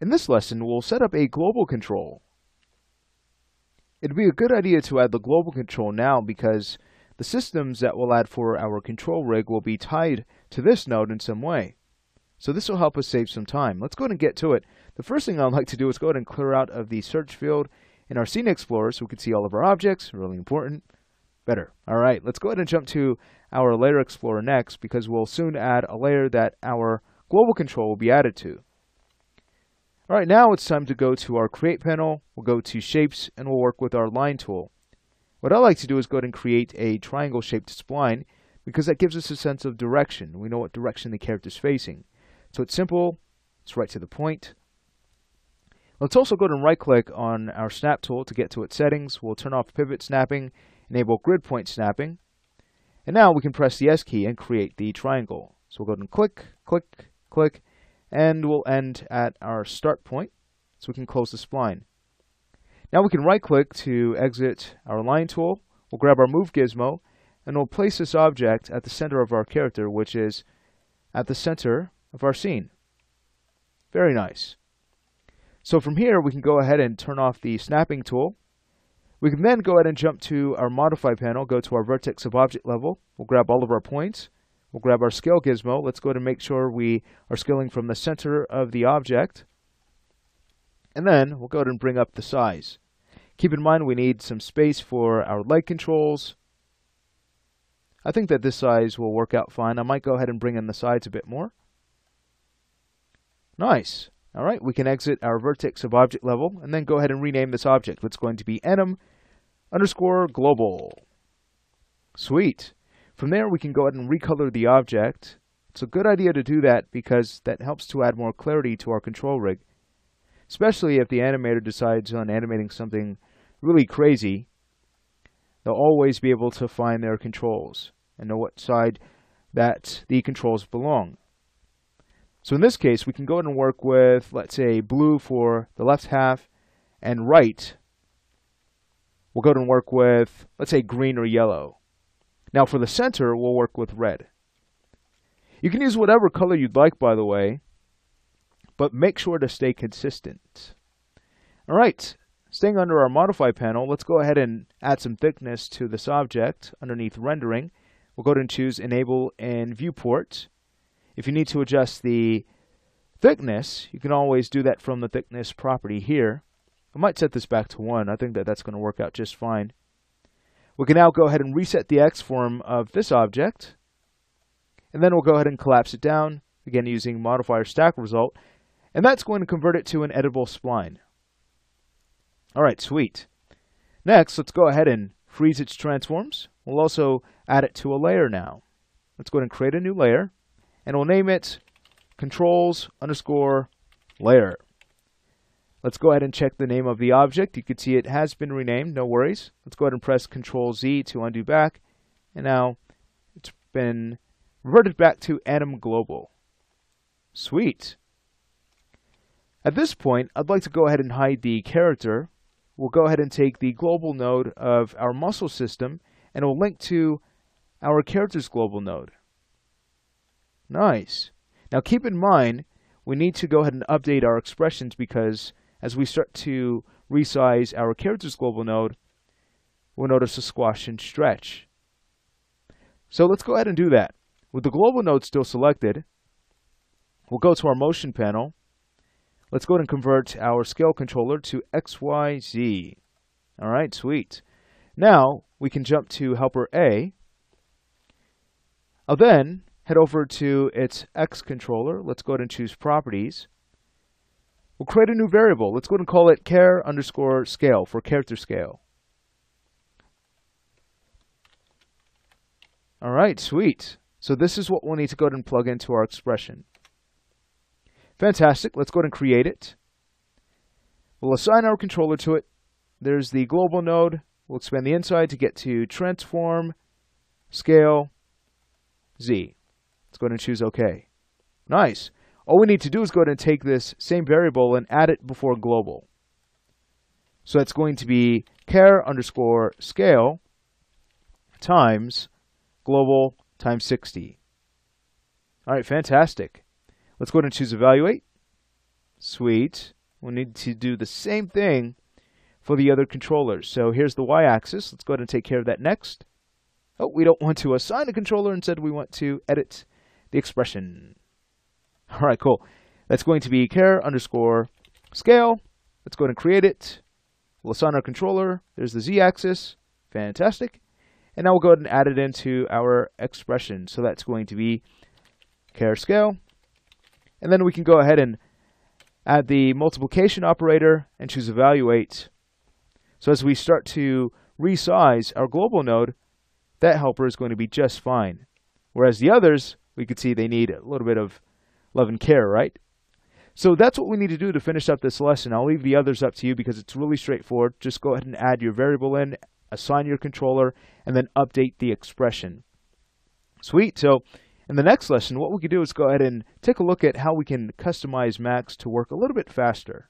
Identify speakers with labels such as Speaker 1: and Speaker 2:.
Speaker 1: In this lesson, we'll set up a global control. It'd be a good idea to add the global control now because the systems that we'll add for our control rig will be tied to this node in some way. So this will help us save some time. Let's go ahead and get to it. The first thing I'd like to do is go ahead and clear out of the search field in our Scene Explorer so we can see all of our objects. Really important. Better. Alright, let's go ahead and jump to our Layer Explorer next because we'll soon add a layer that our global control will be added to. Alright, now it's time to go to our Create panel. We'll go to Shapes and we'll work with our Line tool. What I like to do is go ahead and create a triangle shaped spline because that gives us a sense of direction. We know what direction the character is facing. So it's simple, it's right to the point. Let's also go ahead and right click on our snap tool to get to its settings. We'll turn off pivot snapping, enable grid point snapping. And now we can press the S key and create the triangle. So we'll go ahead and click, click, click, and we'll end at our start point so we can close the spline. Now we can right click to exit our line tool. We'll grab our move gizmo and we'll place this object at the center of our character, which is at the center of our scene. Very nice. So from here we can go ahead and turn off the snapping tool. We can then go ahead and jump to our modify panel, go to our vertex of object level. We'll grab all of our points. We'll grab our scale gizmo. Let's go ahead and make sure we are scaling from the center of the object. And then we'll go ahead and bring up the size. Keep in mind we need some space for our leg controls. I think that this size will work out fine. I might go ahead and bring in the sides a bit more. Nice. All right, we can exit our vertex of object level and then go ahead and rename this object. It's going to be enum_global. Sweet. From there, we can go ahead and recolor the object. It's a good idea to do that because that helps to add more clarity to our control rig, especially if the animator decides on animating something really crazy. They'll always be able to find their controls and know what side that the controls belong. So in this case, we can go ahead and work with, let's say, blue for the left half and right. We'll go ahead and work with, let's say, green or yellow. Now for the center, we'll work with red. You can use whatever color you'd like, by the way, but make sure to stay consistent. All right, staying under our modify panel, let's go ahead and add some thickness to this object underneath rendering. We'll go ahead and choose enable in viewport. If you need to adjust the thickness, you can always do that from the thickness property here. I might set this back to 1. I think that that's going to work out just fine. We can now go ahead and reset the X form of this object. And then we'll go ahead and collapse it down, again using modifier stack result. And that's going to convert it to an editable spline. Alright, sweet. Next, let's go ahead and freeze its transforms. We'll also add it to a layer now. Let's go ahead and create a new layer. And we'll name it controls_layer. Let's go ahead and check the name of the object. You can see it has been renamed, no worries. Let's go ahead and press Ctrl-Z to undo back. And now it's been reverted back to enum_global. Sweet. At this point, I'd like to go ahead and hide the character. We'll go ahead and take the global node of our muscle system and we'll link to our character's global node. Nice. Now keep in mind, we need to go ahead and update our expressions because as we start to resize our character's global node, we'll notice a squash and stretch. So let's go ahead and do that. With the global node still selected, we'll go to our motion panel. Let's go ahead and convert our scale controller to XYZ. All right, sweet. Now we can jump to helper A. I'll then head over to its X controller. Let's go ahead and choose properties. We'll create a new variable. Let's go ahead and call it char_scale for character scale. All right, sweet. So this is what we'll need to go ahead and plug into our expression. Fantastic. Let's go ahead and create it. We'll assign our controller to it. There's the global node. We'll expand the inside to get to transform, scale, Z. Let's go ahead and choose OK. Nice. All we need to do is go ahead and take this same variable and add it before global. So that's going to be char_scale times global times 60. All right, fantastic. Let's go ahead and choose evaluate. Sweet. We'll need to do the same thing for the other controllers. So here's the y-axis. Let's go ahead and take care of that next. Oh, we don't want to assign a controller. Instead, we want to edit the expression. All right, cool. That's going to be char underscore scale. Let's go ahead and create it. We'll assign our controller. There's the z-axis. Fantastic. And now we'll go ahead and add it into our expression. So that's going to be char scale. And then we can go ahead and add the multiplication operator and choose evaluate. So as we start to resize our global node, that helper is going to be just fine. Whereas the others, we could see they need a little bit of love and care, right? So that's what we need to do to finish up this lesson. I'll leave the others up to you because it's really straightforward. Just go ahead and add your variable in, assign your controller, and then update the expression. Sweet. So in the next lesson, what we can do is go ahead and take a look at how we can customize Max to work a little bit faster.